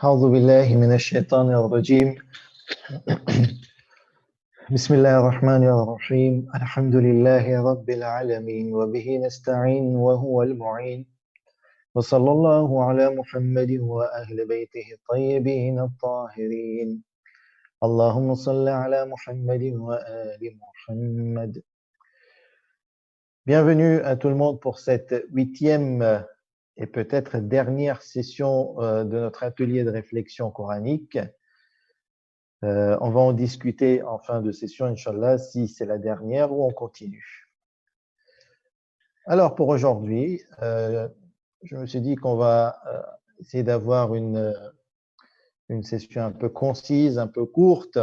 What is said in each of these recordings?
أعوذ بالله من الشيطان الرجيم بسم الله الرحمن الرحيم الحمد لله رب العالمين وبه نستعين وهو المعين وصلى الله على محمد وأهل بيته الطيبين الطاهرين اللهم صل على محمد وآل محمد. Bienvenue à tout le monde pour cette 8e et peut-être dernière session de notre atelier de réflexion coranique. On va en discuter en fin de session, Inch'Allah, si c'est la dernière ou on continue. Alors, pour aujourd'hui, je me suis dit qu'on va essayer d'avoir une session un peu concise, un peu courte,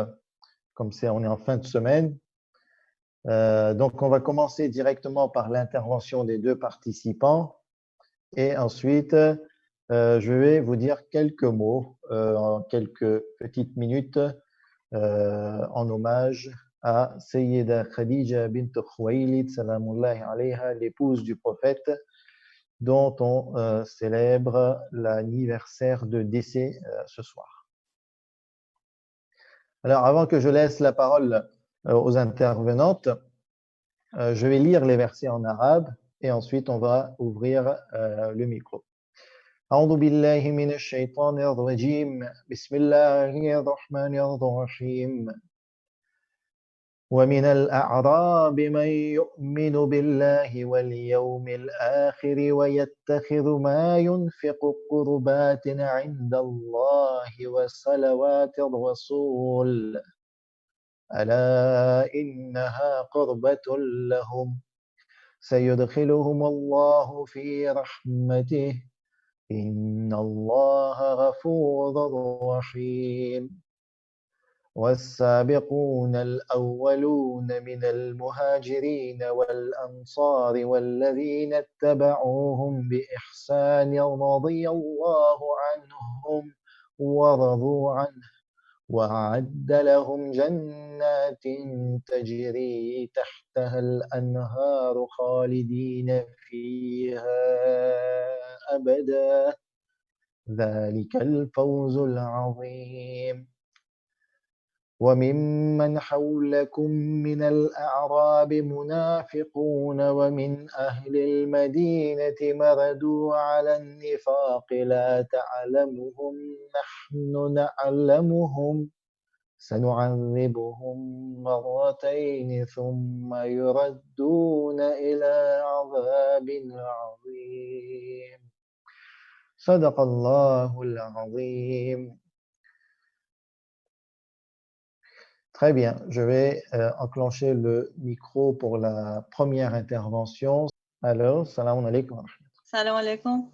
comme c'est on est en fin de semaine. Donc, on va commencer directement par l'intervention des deux participants et ensuite, je vais vous dire quelques mots en quelques petites minutes en hommage à Sayyida Khadija bint Khuwaylid, salamullahi alayha, l'épouse du prophète, dont on célèbre l'anniversaire de décès ce soir. Alors, avant que je laisse la parole aux intervenantes, je vais lire les versets en arabe et ensuite on va ouvrir le micro. أعوذ بالله من الشيطان الرجيم بسم الله الرحمن الرحيم ومن الأعراب من يؤمن بالله واليوم الآخر ويتخذ ما ينفق قربات عند الله وصلوات الرسول ألا إنها قربة لهم سيدخلهم الله في رحمته إن الله غفور رحيم والسابقون الأولون من المهاجرين والأنصار والذين اتبعوهم بإحسان رضي الله عنهم ورضوا عنه وأعد لهم جنات تجري تحتها الأنهار خالدين فيها أبدا ذلك الفوز العظيم وممن حولكم من الأعراب منافقون ومن أهل المدينة مردوا على النفاق لا تعلمهم نحن نعلمهم سنعذبهم مرتين ثم يردون إلى عذاب عظيم صدق الله العظيم. Très bien, je vais enclencher le micro pour la première intervention. Alors, salam alaikum. Salam alaikum.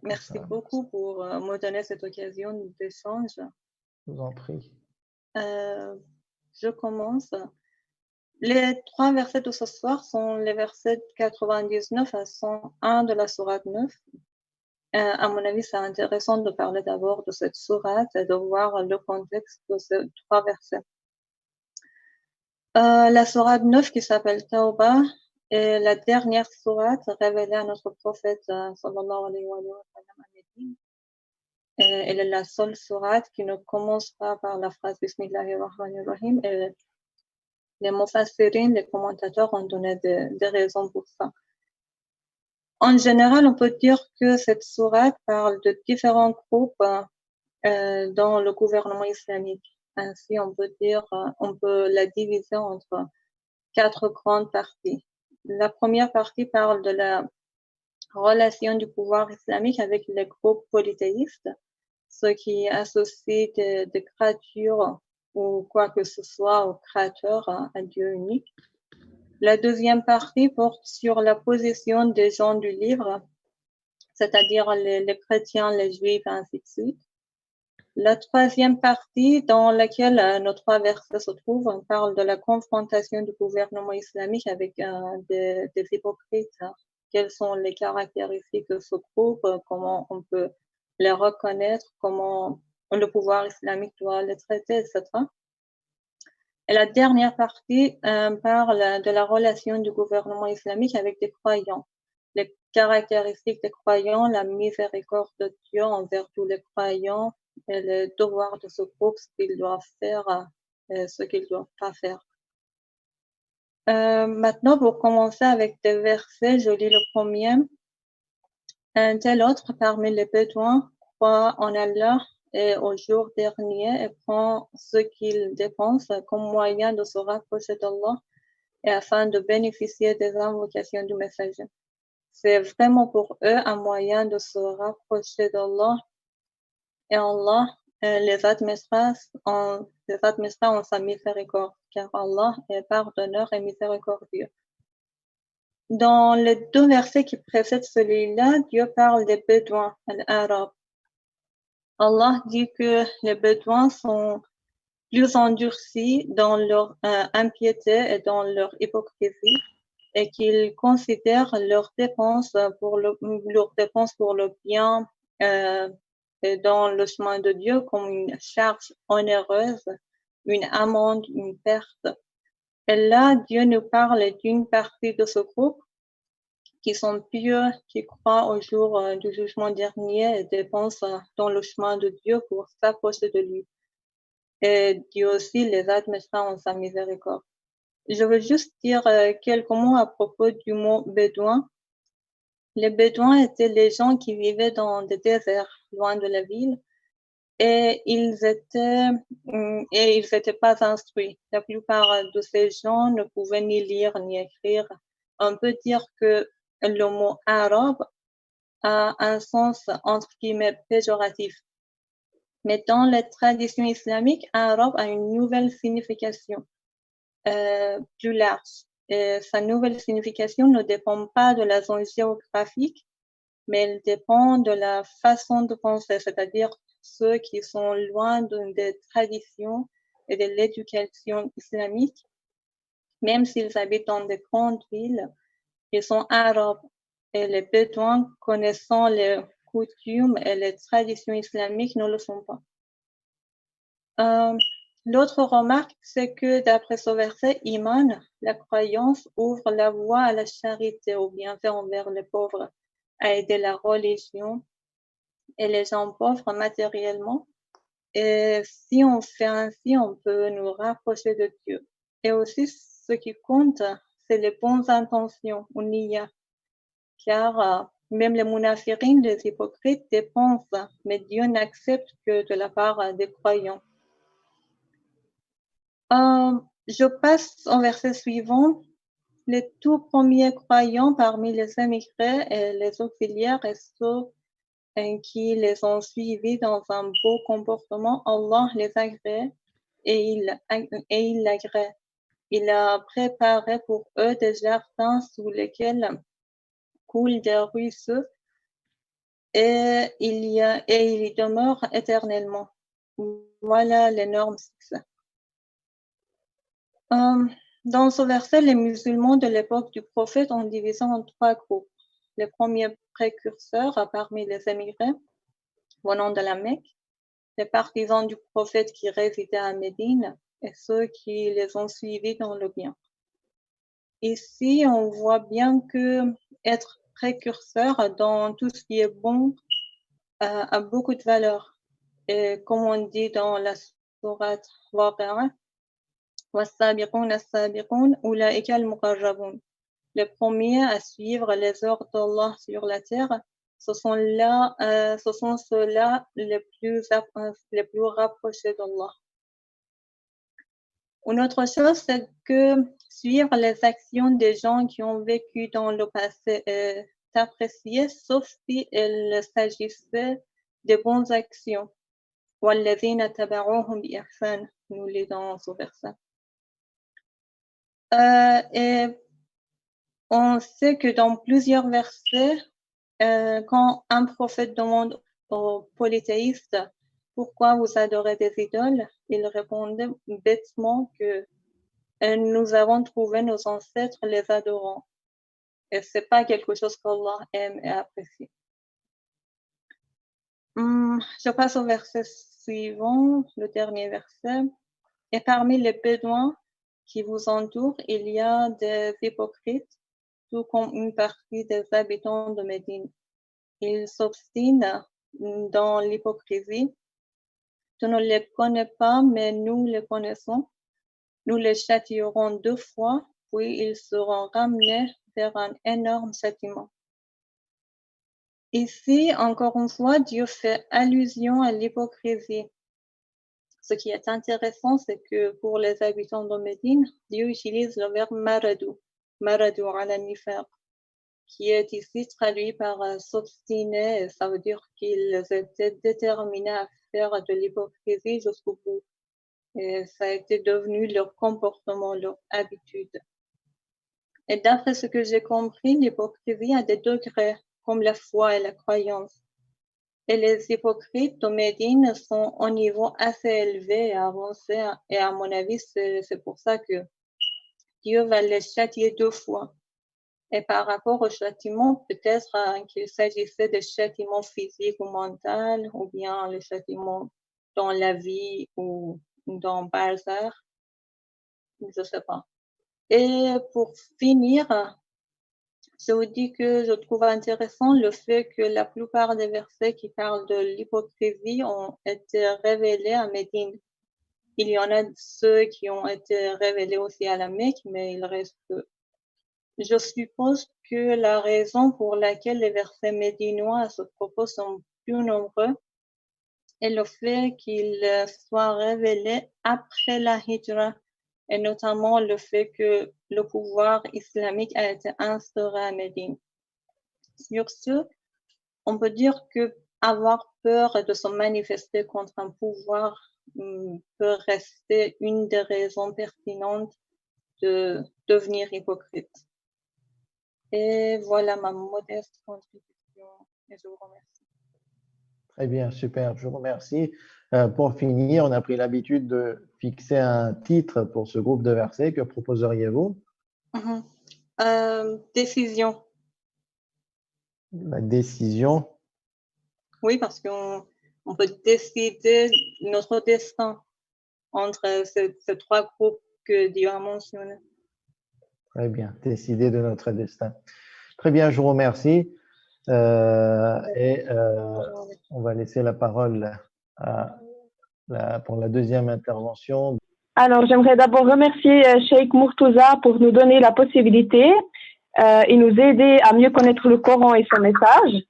Merci beaucoup pour me donner cette occasion d'échange. Je vous en prie. Je commence. Les 3 versets de ce soir sont les versets 99 à 101 de la sourate 9. À mon avis, c'est intéressant de parler d'abord de cette sourate et de voir le contexte de ces 3 versets. La sourate 9 qui s'appelle Tawbah est la dernière sourate révélée à notre prophète sallallahu alayhi wa sallam à Médine. Elle est la seule sourate qui ne commence pas par la phrase Bismillahirrahmanirrahim. Et les mufassirin, les commentateurs ont donné des raisons pour ça. En général, on peut dire que cette sourate parle de différents groupes dans le gouvernement islamique. Ainsi, on peut la diviser entre 4 grandes parties. La première partie parle de la relation du pouvoir islamique avec les groupes polythéistes, ceux qui associent des créatures ou quoi que ce soit au créateur, à Dieu unique. La deuxième partie porte sur la position des gens du livre, c'est-à-dire les chrétiens, les juifs, ainsi de suite. La troisième partie, dans laquelle nos 3 versets se trouvent, on parle de la confrontation du gouvernement islamique avec des hypocrites. Quelles sont les caractéristiques de ce groupe, comment on peut les reconnaître, comment le pouvoir islamique doit les traiter, etc. Et la dernière partie parle de la relation du gouvernement islamique avec des croyants. les caractéristiques des croyants, la miséricorde de Dieu envers tous les croyants et le devoir de ce groupe, ce qu'ils doivent faire et ce qu'ils ne doivent pas faire. Maintenant, pour commencer avec des versets, je lis le premier. Un tel autre parmi les Bédouins croit en Allah et au jour dernier et prend ce qu'il dépense comme moyen de se rapprocher d'Allah et afin de bénéficier des invocations du messager. C'est vraiment pour eux un moyen de se rapprocher d'Allah et Allah les administra en sa miséricorde, car Allah est pardonneur et miséricordieux. Dans les deux versets qui précèdent celui-là, Dieu parle des Bédouins, l'Arabe. Allah dit que les Bédouins sont plus endurcis dans leur impiété et dans leur hypocrisie et qu'ils considèrent leurs dépenses pour le bien et dans le chemin de Dieu comme une charge onéreuse, une amende, une perte. Et là, Dieu nous parle d'une partie de ce groupe qui sont pieux, qui croient au jour du jugement dernier et dépensent dans le chemin de Dieu pour s'approcher de lui. Et Dieu aussi les admettra en sa miséricorde. Je veux juste dire quelques mots à propos du mot bédouin. Les Bédouins étaient les gens qui vivaient dans des déserts, loin de la ville, et ils étaient pas instruits. La plupart de ces gens ne pouvaient ni lire ni écrire. On peut dire que le mot arabe a un sens entre guillemets péjoratif. Mais dans les traditions islamiques, arabe a une nouvelle signification plus large. Et sa nouvelle signification ne dépend pas de la zone géographique, mais elle dépend de la façon de penser, c'est-à-dire ceux qui sont loin des traditions et de l'éducation islamique, même s'ils habitent dans des grandes villes, ils sont arabes. Et les Bédouins, connaissant les coutumes et les traditions islamiques, ne le sont pas. L'autre remarque, c'est que d'après ce verset, Iman, la croyance, ouvre la voie à la charité, au bienfait envers les pauvres, à aider la religion et les gens pauvres matériellement. Et si on fait ainsi, on peut nous rapprocher de Dieu. Et aussi, ce qui compte, c'est les bonnes intentions, ou niya, car même les munafiqines, les hypocrites, dépensent, mais Dieu n'accepte que de la part des croyants. Je passe au verset suivant. Les tout premiers croyants parmi les émigrés et les auxiliaires et ceux qui les ont suivis dans un beau comportement, Allah les agrée et il l'agrée. Il a préparé pour eux des jardins sous lesquels coulent des ruisseaux et il y demeure éternellement. Voilà l'énorme succès. Dans ce verset, les musulmans de l'époque du prophète ont divisé en trois groupes. Les premiers précurseurs parmi les émigrés venant de la Mecque, les partisans du prophète qui résidaient à Médine et ceux qui les ont suivis dans le bien. Ici, on voit bien que être précurseur dans tout ce qui est bon a beaucoup de valeur. Et comme on dit dans la sourate Waqi'a, وَالسَّابِقُونَ السَّابِقُونَ أُولَئِكَ الْمُقَرَّبُونَ. Les premiers à suivre les ordres d'Allah sur la terre, ce sont ceux-là les plus rapprochés d'Allah. Une autre chose, c'est que suivre les actions des gens qui ont vécu dans le passé est apprécié, sauf si il s'agissait de bonnes actions. وَالَّذِينَ تَبَعُوهُمْ بِإِحْسَانٍ, nous lisons ce verset. Et on sait que dans plusieurs versets, quand un prophète demande aux polythéistes pourquoi vous adorez des idoles, ils répondaient bêtement que nous avons trouvé nos ancêtres les adorant. Et c'est pas quelque chose qu'Allah aime et apprécie. Je passe au verset suivant, le dernier verset. Et parmi les Bédouins qui vous entourent, il y a des hypocrites tout comme une partie des habitants de Médine. Ils s'obstinent dans l'hypocrisie. Tu ne les connais pas, mais nous les connaissons. Nous les châtierons 2 fois, puis ils seront ramenés vers un énorme châtiment. Ici, encore une fois, Dieu fait allusion à l'hypocrisie. Ce qui est intéressant, c'est que pour les habitants de Médine, Dieu utilise le verbe maradou ala nifaq, qui est ici traduit par s'obstiner. Ça veut dire qu'ils étaient déterminés à faire de l'hypocrisie jusqu'au bout. Et ça a été devenu leur comportement, leur habitude. Et d'après ce que j'ai compris, l'hypocrisie a des degrés, comme la foi et la croyance. Et les hypocrites de Médine sont au niveau assez élevé et avancé. Et à mon avis, c'est pour ça que Dieu va les châtier 2 fois. Et par rapport au châtiment, peut-être qu'il s'agissait de châtiments physiques ou mentaux, ou bien le châtiment dans la vie ou dans Barzakh, je ne sais pas. Et pour finir, je vous dis que je trouve intéressant le fait que la plupart des versets qui parlent de l'hypocrisie ont été révélés à Médine. Il y en a ceux qui ont été révélés aussi à la Mecque, mais il reste peu. Je suppose que la raison pour laquelle les versets médinois à ce propos sont plus nombreux est le fait qu'ils soient révélés après la Hijra, et notamment le fait que le pouvoir islamique a été instauré à Médine. Sur ce, on peut dire que avoir peur de se manifester contre un pouvoir peut rester une des raisons pertinentes de devenir hypocrite. Et voilà ma modeste contribution et je vous remercie. Très bien, super, je vous remercie. Pour finir, on a pris l'habitude de fixer un titre pour ce groupe de versets. Que proposeriez-vous? Décision. La décision. Oui, parce qu'on peut décider notre destin entre ces 3 groupes que Dieu a mentionnés. Très bien, décider de notre destin. Très bien, je vous remercie. On va laisser la parole pour la deuxième intervention. Alors, j'aimerais d'abord remercier Cheikh Murtuza pour nous donner la possibilité et nous aider à mieux connaître le Coran et son message,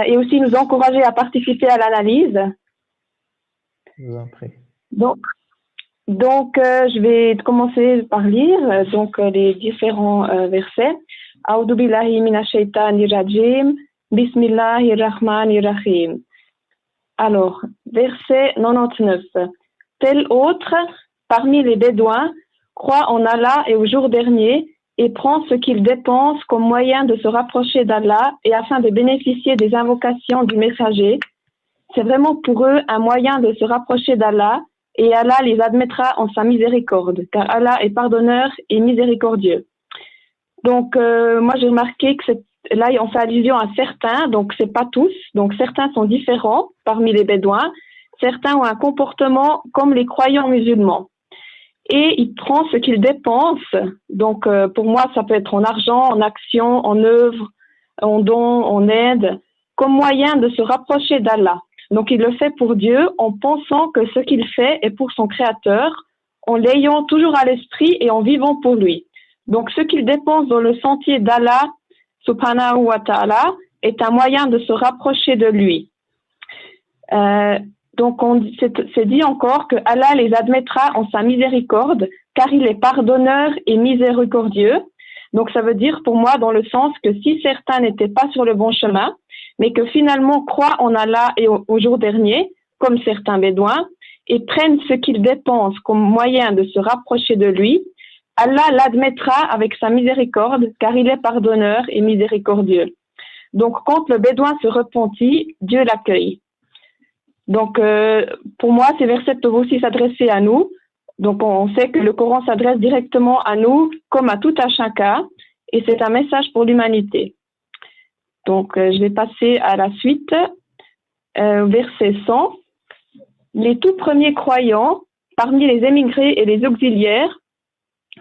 et aussi nous encourager à participer à l'analyse. Je vous en prie. Donc, je vais commencer par lire les différents versets. A'udhu billahi minash shaitanir rajim. Bismillahir rahmanir rahim. Alors, verset 99. Tel autre, parmi les Bédouins, croit en Allah et au jour dernier et prend ce qu'il dépense comme moyen de se rapprocher d'Allah et afin de bénéficier des invocations du messager. C'est vraiment pour eux un moyen de se rapprocher d'Allah et Allah les admettra en sa miséricorde, car Allah est pardonneur et miséricordieux. Donc, moi j'ai remarqué que là on fait allusion à certains, donc c'est pas tous, donc certains sont différents parmi les Bédouins, certains ont un comportement comme les croyants musulmans. Et il prend ce qu'il dépense, donc pour moi ça peut être en argent, en action, en œuvre, en don, en aide, comme moyen de se rapprocher d'Allah. Donc il le fait pour Dieu en pensant que ce qu'il fait est pour son Créateur, en l'ayant toujours à l'esprit et en vivant pour lui. Donc ce qu'il dépense dans le sentier d'Allah, subhanahu wa ta'ala, est un moyen de se rapprocher de lui. Donc c'est dit encore que Allah les admettra en sa miséricorde, car il est pardonneur et miséricordieux. Donc ça veut dire pour moi dans le sens que si certains n'étaient pas sur le bon chemin, mais que finalement croient en Allah et au jour dernier, comme certains Bédouins, et prennent ce qu'ils dépensent comme moyen de se rapprocher de lui, Allah l'admettra avec sa miséricorde, car il est pardonneur et miséricordieux. Donc quand le Bédouin se repentit, Dieu l'accueille. Donc pour moi, ces versets peuvent aussi s'adresser à nous. Donc on sait que le Coran s'adresse directement à nous, comme à tout un chacun, et c'est un message pour l'humanité. Donc, je vais passer à la suite, verset 100. Les tout premiers croyants, parmi les émigrés et les auxiliaires,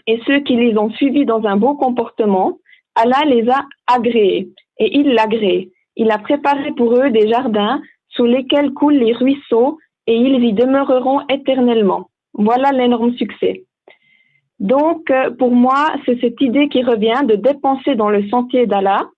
et ceux qui les ont suivis dans un bon comportement, Allah les a agréés et il l'agrée. Il a préparé pour eux des jardins sous lesquels coulent les ruisseaux et ils y demeureront éternellement. Voilà l'énorme succès. Donc, pour moi, c'est cette idée qui revient de dépenser dans le sentier d'Allah,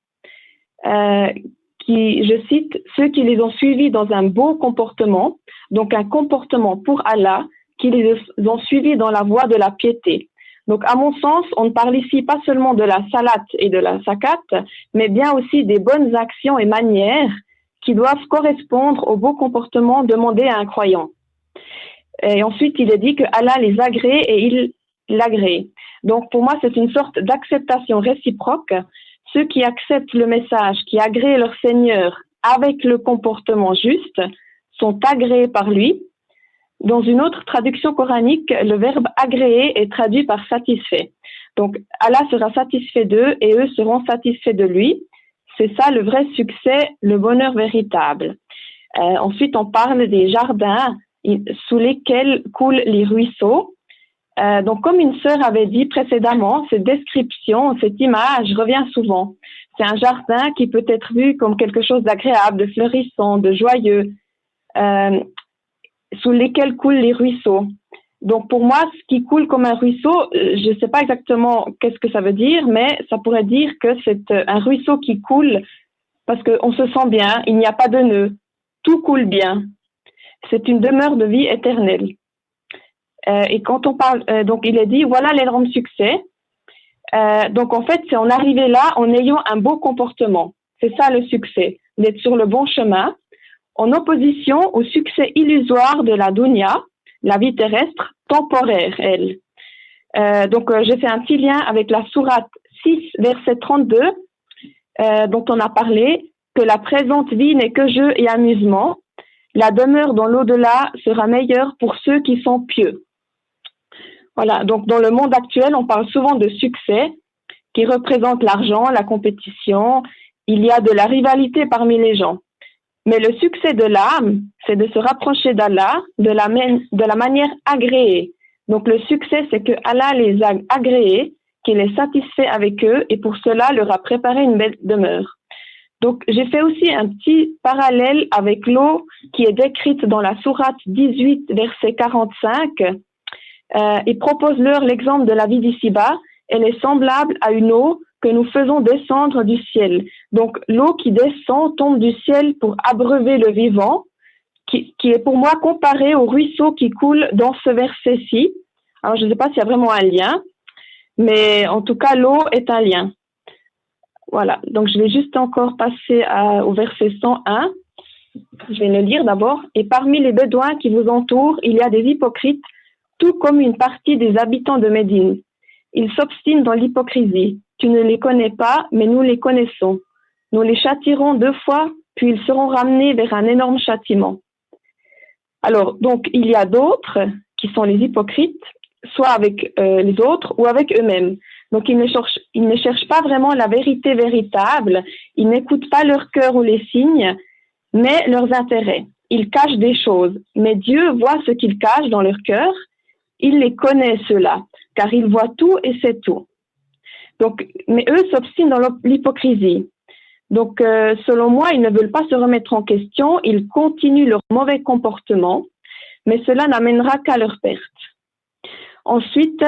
qui, je cite, ceux qui les ont suivis dans un beau comportement, donc un comportement pour Allah, qui les ont suivis dans la voie de la piété. Donc, à mon sens, on ne parle ici pas seulement de la salat et de la zakat, mais bien aussi des bonnes actions et manières qui doivent correspondre au beau comportement demandé à un croyant. Et ensuite, il est dit que Allah les agrée et il l'agrée. Donc, pour moi, c'est une sorte d'acceptation réciproque. Ceux qui acceptent le message, qui agréent leur Seigneur avec le comportement juste, sont agréés par lui. Dans une autre traduction coranique, le verbe agréer est traduit par satisfait. Donc, Allah sera satisfait d'eux et eux seront satisfaits de lui. C'est ça le vrai succès, le bonheur véritable. Ensuite, on parle des jardins sous lesquels coulent les ruisseaux. Donc, comme une sœur avait dit précédemment, cette description, cette image revient souvent. C'est un jardin qui peut être vu comme quelque chose d'agréable, de fleurissant, de joyeux, sous lesquels coulent les ruisseaux. Donc, pour moi, ce qui coule comme un ruisseau, je ne sais pas exactement qu'est-ce que ça veut dire, mais ça pourrait dire que c'est un ruisseau qui coule parce qu'on se sent bien, il n'y a pas de nœud, tout coule bien. C'est une demeure de vie éternelle. Et quand on parle, donc il est dit, voilà l'énorme succès. Donc en fait, c'est en arriver là en ayant un beau comportement. C'est ça le succès, d'être sur le bon chemin, en opposition au succès illusoire de la dunya, la vie terrestre, temporaire, elle. Donc j'ai fait un petit lien avec la sourate 6, verset 32, dont on a parlé, que la présente vie n'est que jeu et amusement. La demeure dans l'au-delà sera meilleure pour ceux qui sont pieux. Voilà, donc dans le monde actuel, on parle souvent de succès qui représente l'argent, la compétition. Il y a de la rivalité parmi les gens. Mais le succès de l'âme, c'est de se rapprocher d'Allah de la manière agréée. Donc le succès, c'est que Allah les a agréés, qu'il est satisfait avec eux et pour cela leur a préparé une belle demeure. Donc j'ai fait aussi un petit parallèle avec l'eau qui est décrite dans la sourate 18, verset 45. Il propose-leur l'exemple de la vie d'ici-bas. Elle est semblable à une eau que nous faisons descendre du ciel. Donc, l'eau qui descend tombe du ciel pour abreuver le vivant, qui est pour moi comparé au ruisseau qui coule dans ce verset-ci. Alors, je ne sais pas s'il y a vraiment un lien, mais en tout cas, l'eau est un lien. Voilà, donc je vais juste encore passer au verset 101. Je vais le lire d'abord. « Et parmi les bédouins qui vous entourent, il y a des hypocrites, tout comme une partie des habitants de Médine. Ils s'obstinent dans l'hypocrisie. Tu ne les connais pas, mais nous les connaissons. Nous les châtierons 2 fois, puis ils seront ramenés vers un énorme châtiment. » Alors, donc, il y a d'autres qui sont les hypocrites, soit avec les autres ou avec eux-mêmes. Donc, ils ne cherchent pas vraiment la vérité véritable, ils n'écoutent pas leur cœur ou les signes, mais leurs intérêts. Ils cachent des choses, mais Dieu voit ce qu'ils cachent dans leur cœur. Il les connaît, ceux-là, car il voit tout et sait tout. Donc, mais eux s'obstinent dans l'hypocrisie. Donc, selon moi, ils ne veulent pas se remettre en question, ils continuent leur mauvais comportement, mais cela n'amènera qu'à leur perte. Ensuite,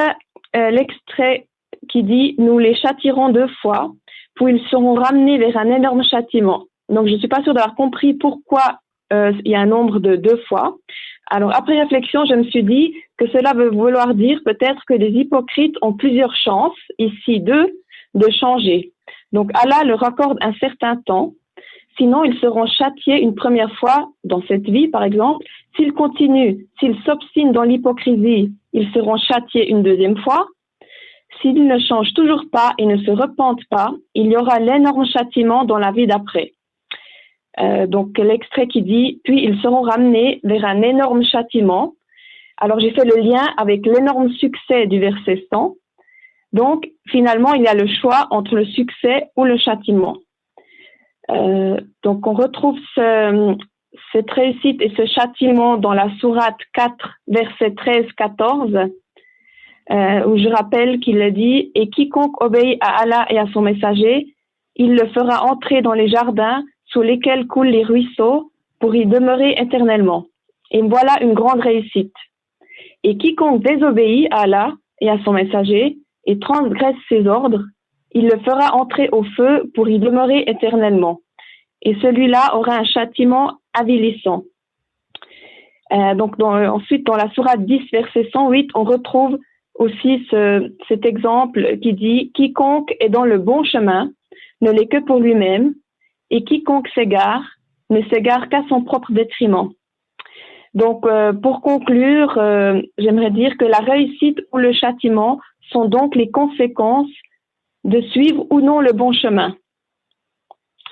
l'extrait qui dit « Nous les châtierons 2 fois, puis ils seront ramenés vers un énorme châtiment ». Donc, je ne suis pas sûre d'avoir compris pourquoi il y a un nombre de 2 fois. Alors, après réflexion, je me suis dit que cela veut vouloir dire peut-être que les hypocrites ont plusieurs chances, ici 2, de changer. Donc, Allah leur accorde un certain temps. Sinon, ils seront châtiés une première fois dans cette vie, par exemple. S'ils continuent, s'ils s'obstinent dans l'hypocrisie, ils seront châtiés une 2e fois. S'ils ne changent toujours pas et ne se repentent pas, il y aura l'énorme châtiment dans la vie d'après. Donc l'extrait qui dit « Puis ils seront ramenés vers un énorme châtiment ». Alors j'ai fait le lien avec l'énorme succès du verset 100. Donc finalement il y a le choix entre le succès ou le châtiment. Donc on retrouve cette réussite et ce châtiment dans la sourate 4, verset 13-14. où je rappelle qu'il a dit « Et quiconque obéit à Allah et à son messager, il le fera entrer dans les jardins sous lesquels coulent les ruisseaux pour y demeurer éternellement. Et voilà une grande réussite. Et quiconque désobéit à Allah et à son messager et transgresse ses ordres, il le fera entrer au feu pour y demeurer éternellement. Et celui-là aura un châtiment avilissant. » Ensuite, dans la sourate 10, verset 108, on retrouve aussi cet exemple qui dit « Quiconque est dans le bon chemin ne l'est que pour lui-même, et quiconque s'égare ne s'égare qu'à son propre détriment. » Donc, pour conclure, j'aimerais dire que la réussite ou le châtiment sont donc les conséquences de suivre ou non le bon chemin.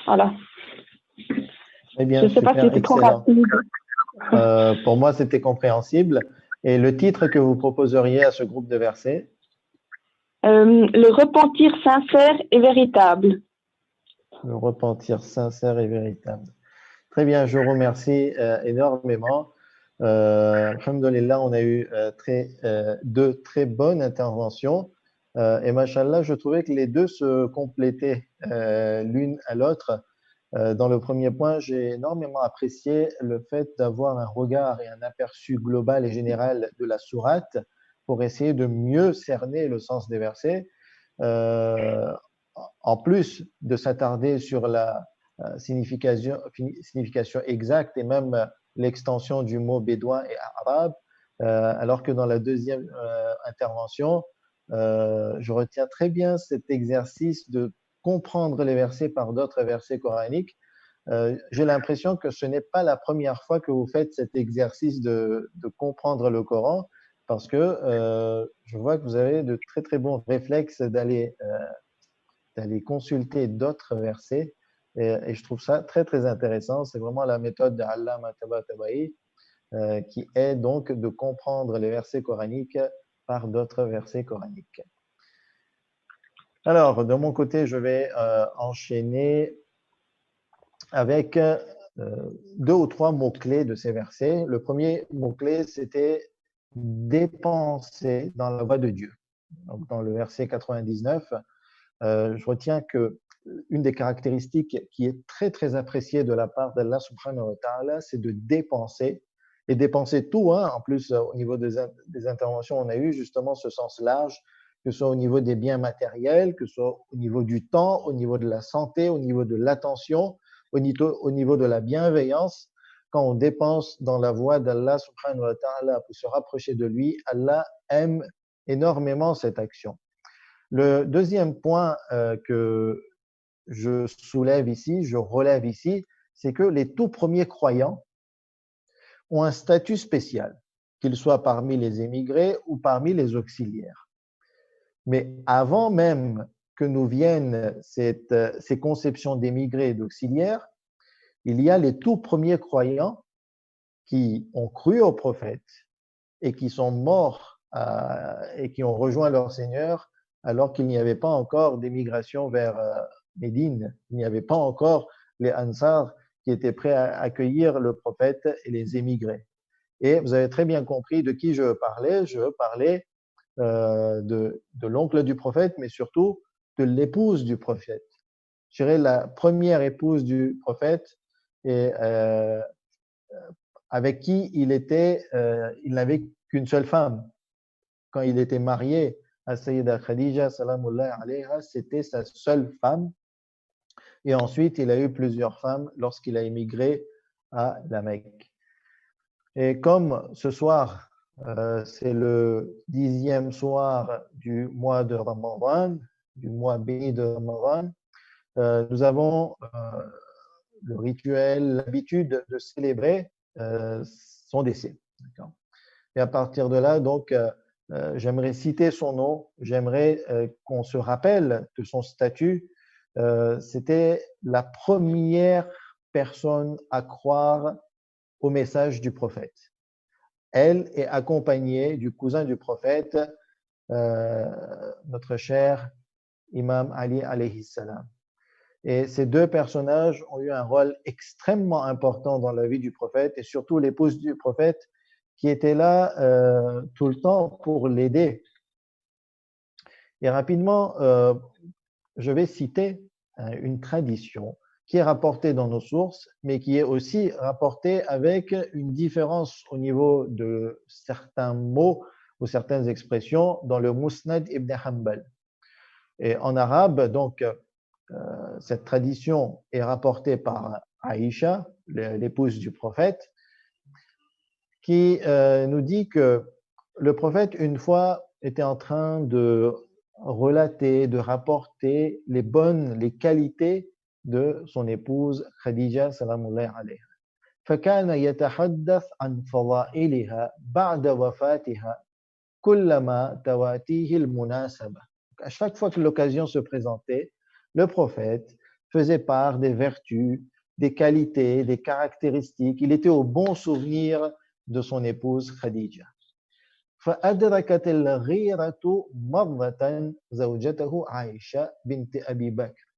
Voilà. Eh bien, je ne sais pas si c'est trop rapide. Pour moi, c'était compréhensible. Et le titre que vous proposeriez à ce groupe de versets? Le repentir sincère et véritable. Le repentir sincère et véritable. Très bien, je vous remercie énormément. Alhamdulillah, on a eu deux très bonnes interventions. Et machallah, je trouvais que les deux se complétaient l'une à l'autre. Dans le premier point, j'ai énormément apprécié le fait d'avoir un regard et un aperçu global et général de la sourate pour essayer de mieux cerner le sens des versets. En plus de s'attarder sur la signification exacte et même l'extension du mot bédouin et arabe, alors que dans la deuxième intervention, je retiens très bien cet exercice de comprendre les versets par d'autres versets coraniques. J'ai l'impression que ce n'est pas la première fois que vous faites cet exercice de comprendre le Coran, parce que je vois que vous avez de très très bons réflexes d'aller consulter d'autres versets, et je trouve ça très très intéressant. C'est vraiment la méthode d'Allama Tabatabai qui est donc de comprendre les versets coraniques par d'autres versets coraniques. Alors, de mon côté, je vais enchaîner avec deux ou trois mots-clés de ces versets. Le premier mot-clé, c'était dépenser dans la voie de Dieu. Donc, dans le verset 99, je retiens que une des caractéristiques qui est très, très appréciée de la part d'Allah subhanahu wa ta'ala, c'est de dépenser, et dépenser tout. En plus, au niveau des interventions, on a eu justement ce sens large, que ce soit au niveau des biens matériels, que ce soit au niveau du temps, au niveau de la santé, au niveau de l'attention, au niveau de la bienveillance. Quand on dépense dans la voie d'Allah subhanahu wa ta'ala pour se rapprocher de lui, Allah aime énormément cette action. Le deuxième point que je soulève ici, je relève ici, c'est que les tout premiers croyants ont un statut spécial, qu'ils soient parmi les émigrés ou parmi les auxiliaires. Mais avant même que nous viennent ces conceptions d'émigrés et d'auxiliaires, il y a les tout premiers croyants qui ont cru au prophète et qui sont morts et qui ont rejoint leur Seigneur alors qu'il n'y avait pas encore d'émigration vers Médine. Il n'y avait pas encore les Ansar qui étaient prêts à accueillir le prophète et les émigrés. Et vous avez très bien compris de qui je parlais. Je parlais de l'oncle du prophète, mais surtout de l'épouse du prophète. Je dirais la première épouse du prophète et avec qui il n'avait qu'une seule femme. Quand il était marié à Sayyida Khadija, salamullah alayha, c'était sa seule femme. Et ensuite, il a eu plusieurs femmes lorsqu'il a émigré à la Mecque. Et comme ce soir, c'est le 10e soir du mois de Ramadan, du mois béni de Ramadan, nous avons le rituel, l'habitude de célébrer son décès. Et à partir de là, donc, j'aimerais citer son nom, j'aimerais qu'on se rappelle de son statut. C'était la première personne à croire au message du prophète. Elle est accompagnée du cousin du prophète, notre cher Imam Ali alayhi salam. Et ces deux personnages ont eu un rôle extrêmement important dans la vie du prophète, et surtout l'épouse du prophète qui était là tout le temps pour l'aider Et rapidement, je vais citer une tradition qui est rapportée dans nos sources, mais qui est aussi rapportée avec une différence au niveau de certains mots ou certaines expressions dans le Musnad ibn Hanbal. Et en arabe, donc, cette tradition est rapportée par Aïcha, l'épouse du prophète, qui nous dit que le prophète, une fois, était en train de relater, de rapporter les qualités de son épouse Khadija salamullahi alayha. فكان يتحدث عن فضائلها بعد وفاتها كلما تواتيه المناسبة. À chaque fois que l'occasion se présentait, le prophète faisait part des vertus, des qualités, des caractéristiques. Il était au bon souvenir de son épouse Khadija. فأدركت الغيرة مرة زوجته عائشة بنت أبي بكر.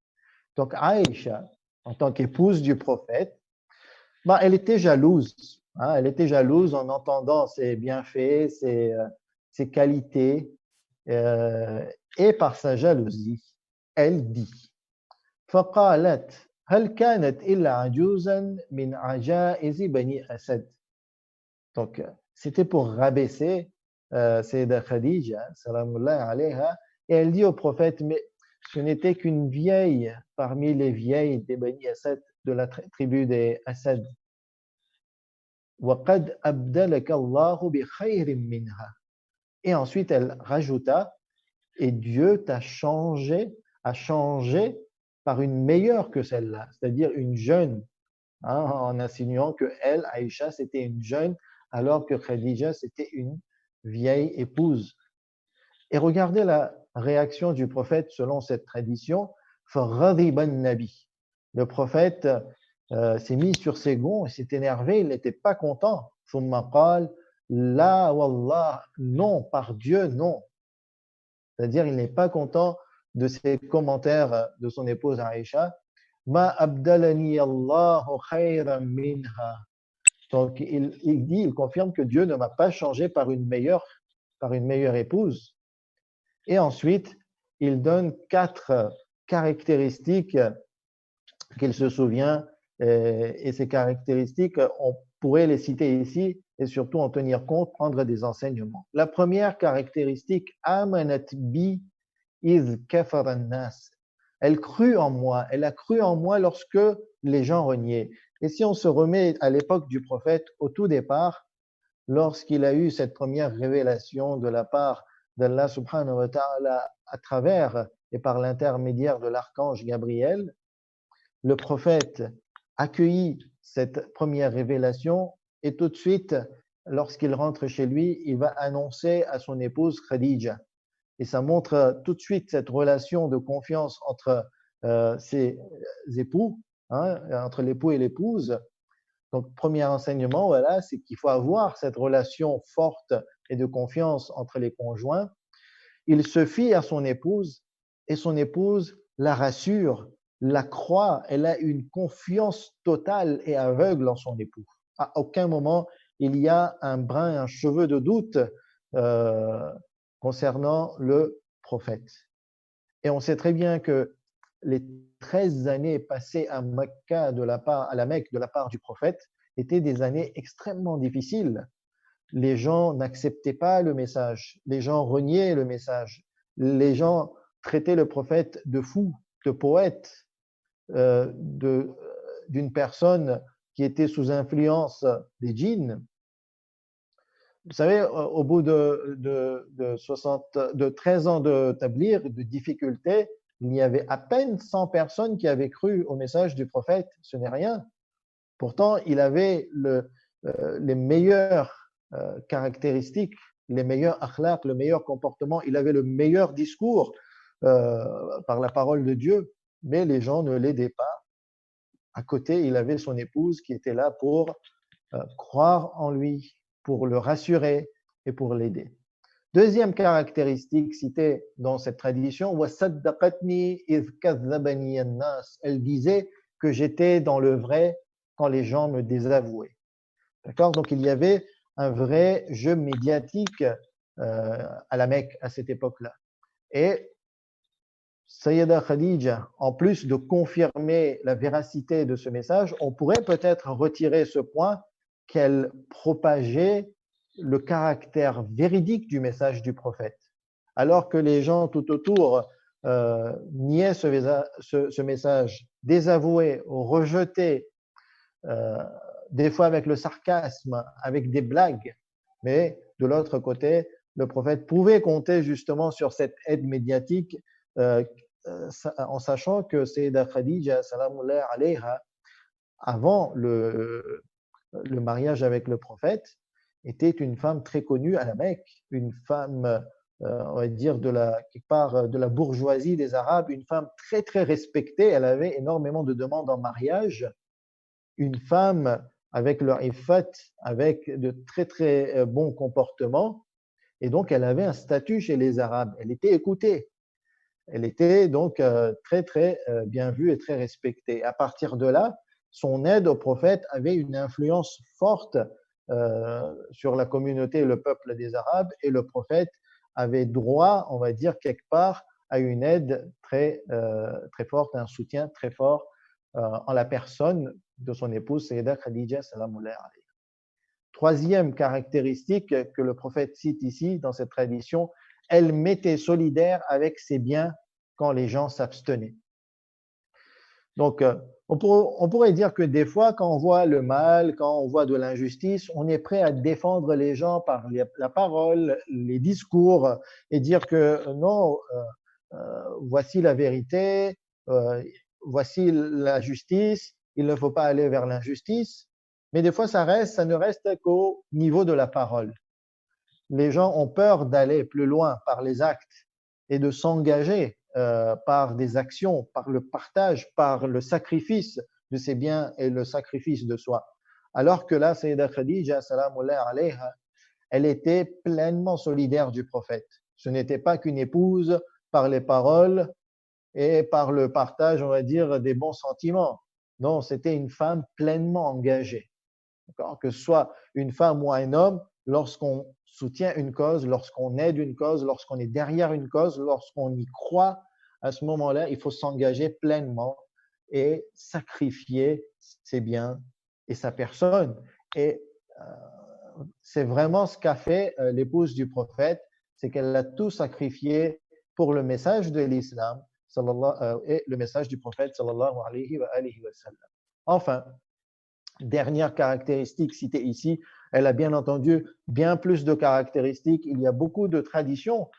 Donc Aïcha, en tant qu'épouse du prophète, elle était jalouse. Elle était jalouse en entendant ses bienfaits, ses qualités, et par sa jalousie, elle dit فقالت هل كانت إلا عجوزا من عجائز بني أسد. Donc, c'était pour rabaisser Sayyidah Khadija, salamullahi alayha, et elle dit au prophète, mais ce n'était qu'une vieille parmi les vieilles des Bani Asad, de la tribu des Asad. وَقَدْ أَبْدَلَكَ اللَّهُ بِخَيْرٍ مِّنْهَا. Et ensuite, elle rajouta, et Dieu a changé par une meilleure que celle-là, c'est-à-dire une jeune, en insinuant que elle, Aïcha, c'était une jeune, alors que Khadija, c'était une vieille épouse. Et regardez la réaction du prophète selon cette tradition. فَغَضِبَ النَّبِيُّ. Le prophète s'est mis sur ses gonds, il s'est énervé, il n'était pas content. ثُمَّ قَالَ لَا وَاللَّهِ. Non, par Dieu, non. C'est-à-dire, il n'est pas content de ces commentaires de son épouse Aïcha. Ma abdalani Allahu khayran minha. Donc, il confirme que Dieu ne m'a pas changé par une meilleure épouse. Et ensuite, il donne 4 caractéristiques qu'il se souvient. Et ces caractéristiques, on pourrait les citer ici et surtout en tenir compte, prendre des enseignements. La première caractéristique, amanat bi iz kafara nas. Elle crut en moi, elle a cru en moi lorsque les gens reniaient. Et si on se remet à l'époque du prophète, au tout départ, lorsqu'il a eu cette première révélation de la part d'Allah subhanahu wa ta'ala à travers et par l'intermédiaire de l'archange Gabriel, le prophète accueillit cette première révélation et tout de suite, lorsqu'il rentre chez lui, il va annoncer à son épouse Khadija. Et ça montre tout de suite cette relation de confiance entre ses époux, entre l'époux et l'épouse. Donc, premier enseignement, voilà, c'est qu'il faut avoir cette relation forte et de confiance entre les conjoints. Il se fie à son épouse et son épouse la rassure, la croit, elle a une confiance totale et aveugle en son époux. À aucun moment, il y a un brin, un cheveu de doute concernant le prophète. Et on sait très bien que les 13 années passées à Mecque de la part du prophète étaient des années extrêmement difficiles. Les gens n'acceptaient pas le message, les gens reniaient le message, les gens traitaient le prophète de fou, de poète, d'une personne qui était sous influence des djinns. Vous savez, au bout de 13 ans de tablir, de difficultés, il y avait à peine 100 personnes qui avaient cru au message du prophète. Ce n'est rien. Pourtant, il avait les meilleures caractéristiques, les meilleurs akhlaq, le meilleur comportement. Il avait le meilleur discours par la parole de Dieu, mais les gens ne l'aidaient pas. À côté, il avait son épouse qui était là pour croire en lui, pour le rassurer et pour l'aider. Deuxième caractéristique citée dans cette tradition, elle disait que j'étais dans le vrai quand les gens me désavouaient. D'accord? Donc il y avait un vrai jeu médiatique à la Mecque à cette époque-là. Et Sayyida Khadija, en plus de confirmer la véracité de ce message, on pourrait peut-être retirer ce point qu'elle propageait le caractère véridique du message du prophète. Alors que les gens tout autour niaient ce message, désavouaient, rejetaient, des fois avec le sarcasme, avec des blagues. Mais de l'autre côté, le prophète pouvait compter justement sur cette aide médiatique en sachant que Sayyida Khadija, salamullah alayha, avant le mariage avec le prophète, était une femme très connue à la Mecque, une femme, on va dire, quelque part de la bourgeoisie des Arabes, une femme très, très respectée. Elle avait énormément de demandes en mariage. Une femme avec leur ifat, avec de très, très bons comportements. Et donc, elle avait un statut chez les Arabes. Elle était écoutée. Elle était donc très, très bien vue et très respectée. À partir de là, son aide au prophète avait une influence forte sur la communauté et le peuple des Arabes, et le prophète avait droit, on va dire, quelque part, à une aide très, très forte, un soutien très fort en la personne de son épouse, Sayyida Khadija, salamullah alayha. Troisième caractéristique que le prophète cite ici dans cette tradition, elle m'était solidaire avec ses biens quand les gens s'abstenaient. Donc, on pourrait dire que des fois, quand on voit le mal, quand on voit de l'injustice, on est prêt à défendre les gens par la parole, les discours, et dire que non, voici la vérité, voici la justice, il ne faut pas aller vers l'injustice. Mais des fois, ça ne reste qu'au niveau de la parole. Les gens ont peur d'aller plus loin par les actes et de s'engager par des actions, par le partage, par le sacrifice de ses biens et le sacrifice de soi. Alors que là, Sayyida Khadija, salamullah alayha, elle était pleinement solidaire du prophète. Ce n'était pas qu'une épouse par les paroles et par le partage, on va dire, des bons sentiments. Non, c'était une femme pleinement engagée. Que ce soit une femme ou un homme, lorsqu'on soutient une cause, lorsqu'on aide une cause, lorsqu'on est derrière une cause, lorsqu'on y croit, à ce moment-là, il faut s'engager pleinement et sacrifier ses biens et sa personne. Et c'est vraiment ce qu'a fait l'épouse du prophète, c'est qu'elle a tout sacrifié pour le message de l'islam et le message du prophète sallallahu alayhi wa sallam. Enfin, dernière caractéristique citée ici, elle a bien entendu bien plus de caractéristiques. Il y a beaucoup de traditions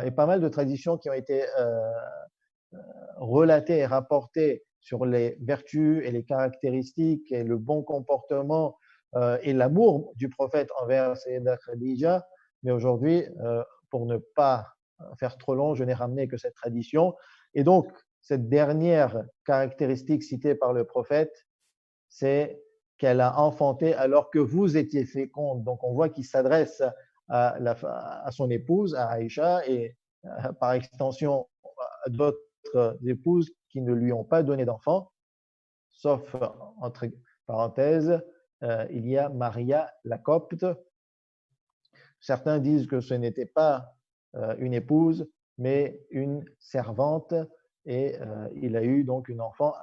et pas mal de traditions qui ont été relatées et rapportées sur les vertus et les caractéristiques et le bon comportement et l'amour du prophète envers Sayyida Khadija. Mais aujourd'hui, pour ne pas faire trop long, je n'ai ramené que cette tradition. Et donc, cette dernière caractéristique citée par le prophète, c'est qu'elle a enfanté alors que vous étiez féconde. Donc, on voit qu'il s'adresse à son épouse, à Aïcha, et par extension à d'autres épouses qui ne lui ont pas donné d'enfants, sauf, entre parenthèses, il y a Maria la Copte. Certains disent que ce n'était pas une épouse, mais une servante, et il a eu donc un enfant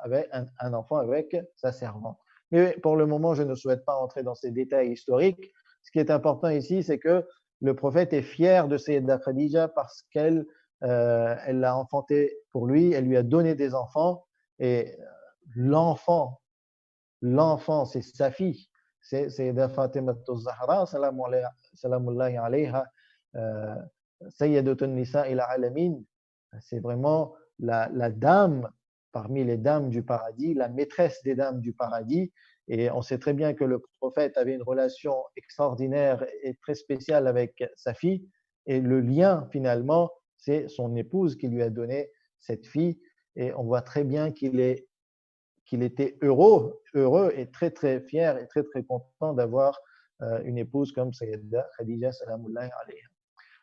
avec sa servante. Mais pour le moment, je ne souhaite pas entrer dans ces détails historiques. Ce qui est important ici, c'est que le prophète est fier de Sayyida Khadija parce qu'elle l'a enfanté pour lui, elle lui a donné des enfants, et l'enfant, c'est sa fille. C'est Sayyida Fatima al-Zahra, salamullahi alayha, Sayyidatun Nisa ila alamin. C'est vraiment la dame parmi les dames du paradis, la maîtresse des dames du paradis. Et on sait très bien que le prophète avait une relation extraordinaire et très spéciale avec sa fille. Et le lien, finalement, c'est son épouse qui lui a donné cette fille. Et on voit très bien qu'il était heureux et très, très fier et très, très content d'avoir une épouse comme Sayyida Khadija, salamullahi alayha.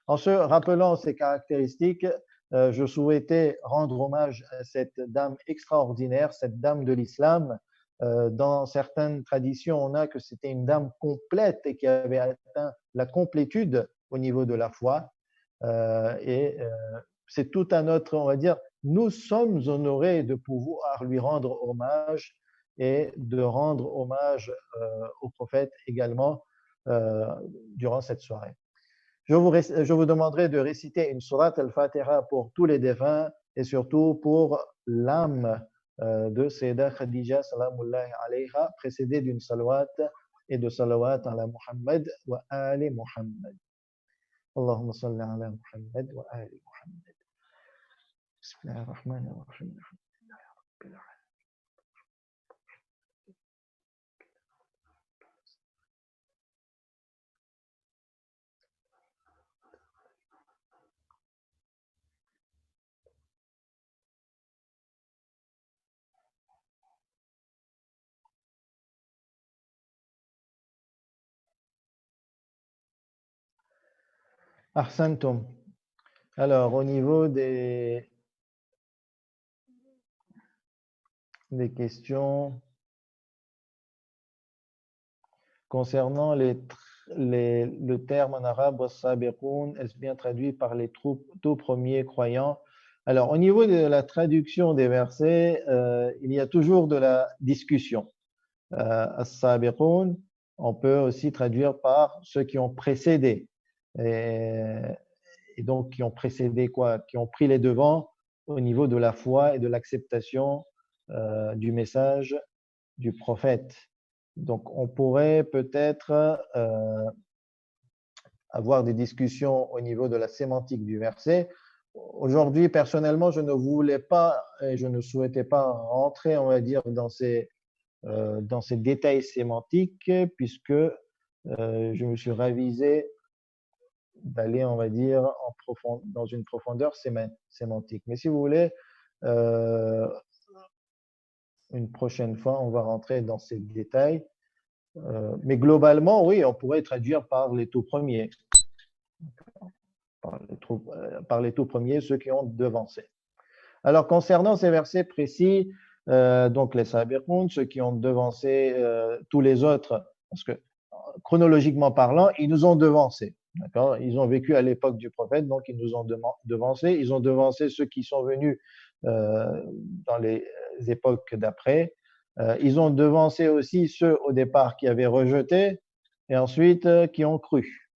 En se rappelant ces caractéristiques, je souhaitais rendre hommage à cette dame extraordinaire, cette dame de l'islam. Dans certaines traditions, on a que c'était une dame complète et qui avait atteint la complétude au niveau de la foi. C'est tout un autre, on va dire, nous sommes honorés de pouvoir lui rendre hommage et de rendre hommage au prophète également durant cette soirée. Je vous demanderai de réciter une sourate al-Fatiha pour tous les défunts et surtout pour l'âme de Sayyidah Khadija salamullahi alayha, précédée d'une salawat et de salawat ala Muhammad wa ali Muhammad. Allahumma salli ala Muhammad wa ali Muhammad. Bismillahirrahmanirrahim. Ahsantum. Alors, au niveau des questions concernant le terme en arabe was-sabiqoun, est-ce bien traduit par les tout premiers croyants? Alors, au niveau de la traduction des versets, il y a toujours de la discussion. As-sabiqoun, on peut aussi traduire par ceux qui ont précédé. Et donc, qui ont précédé quoi? Qui ont pris les devants au niveau de la foi et de l'acceptation du message du prophète. Donc, on pourrait peut-être avoir des discussions au niveau de la sémantique du verset. Aujourd'hui, personnellement, je ne voulais pas et je ne souhaitais pas rentrer, on va dire, dans ces détails sémantiques, puisque je me suis ravisé d'aller, on va dire, dans une profondeur sémantique. Mais si vous voulez, une prochaine fois, on va rentrer dans ces détails. Mais globalement, oui, on pourrait traduire par les tout premiers. Par les tout premiers, ceux qui ont devancé. Alors, concernant ces versets précis, donc les sabiqoun, ceux qui ont devancé tous les autres, parce que chronologiquement parlant, ils nous ont devancés. D'accord? Ils ont vécu à l'époque du prophète, donc ils nous ont devancés. Ils ont devancé ceux qui sont venus dans les époques d'après. Ils ont devancé aussi ceux au départ qui avaient rejeté et ensuite qui ont cru.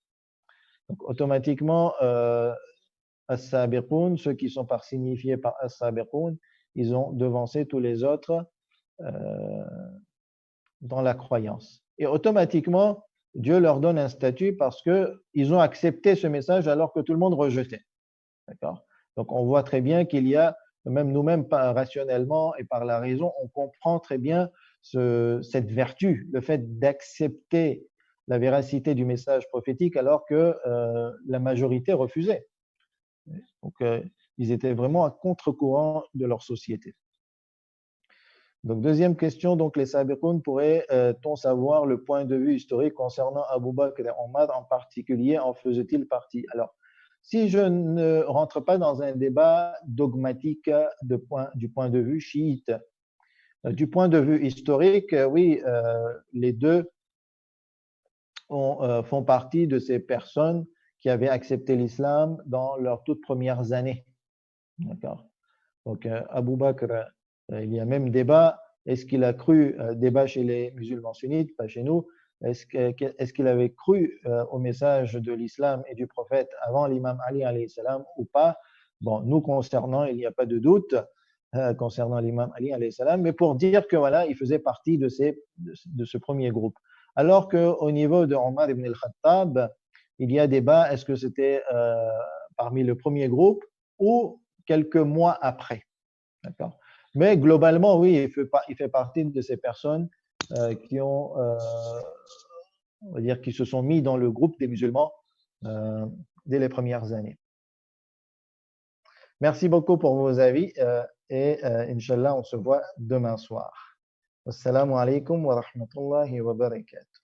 Donc automatiquement, as-sabiqoun, ceux qui sont signifiés par as-sabiqoun, ils ont devancé tous les autres dans la croyance. Et automatiquement, Dieu leur donne un statut parce qu'ils ont accepté ce message alors que tout le monde rejetait. D'accord? Donc, on voit très bien qu'il y a, même nous-mêmes, rationnellement et par la raison, on comprend très bien cette vertu, le fait d'accepter la véracité du message prophétique alors que la majorité refusait. Donc, ils étaient vraiment à contre-courant de leur société. Donc, deuxième question, donc les sabiqoun, pourrait-on savoir le point de vue historique concernant Abu Bakr et Omar en particulier, en faisait-il partie? Alors, si je ne rentre pas dans un débat dogmatique du point de vue chiite, du point de vue historique, oui, les deux font partie de ces personnes qui avaient accepté l'islam dans leurs toutes premières années. D'accord? Donc, Abu Bakr, il y a même débat. Est-ce qu'il a cru, débat chez les musulmans sunnites, pas chez nous, est-ce qu'il avait cru au message de l'islam et du prophète avant l'imam Ali alayhi salam ou pas? Bon, nous concernant, il n'y a pas de doute concernant l'imam Ali alayhi salam, mais pour dire que voilà, il faisait partie de ce premier groupe. Alors qu'au niveau de Omar ibn al-Khattab, il y a débat, est-ce que c'était parmi le premier groupe ou quelques mois après. D'accord? Mais globalement, oui, il fait partie de ces personnes qui ont, on va dire, qui se sont mis dans le groupe des musulmans dès les premières années. Merci beaucoup pour vos avis et Inch'Allah, on se voit demain soir. Assalamu alaikum wa rahmatullahi wa barakatuh.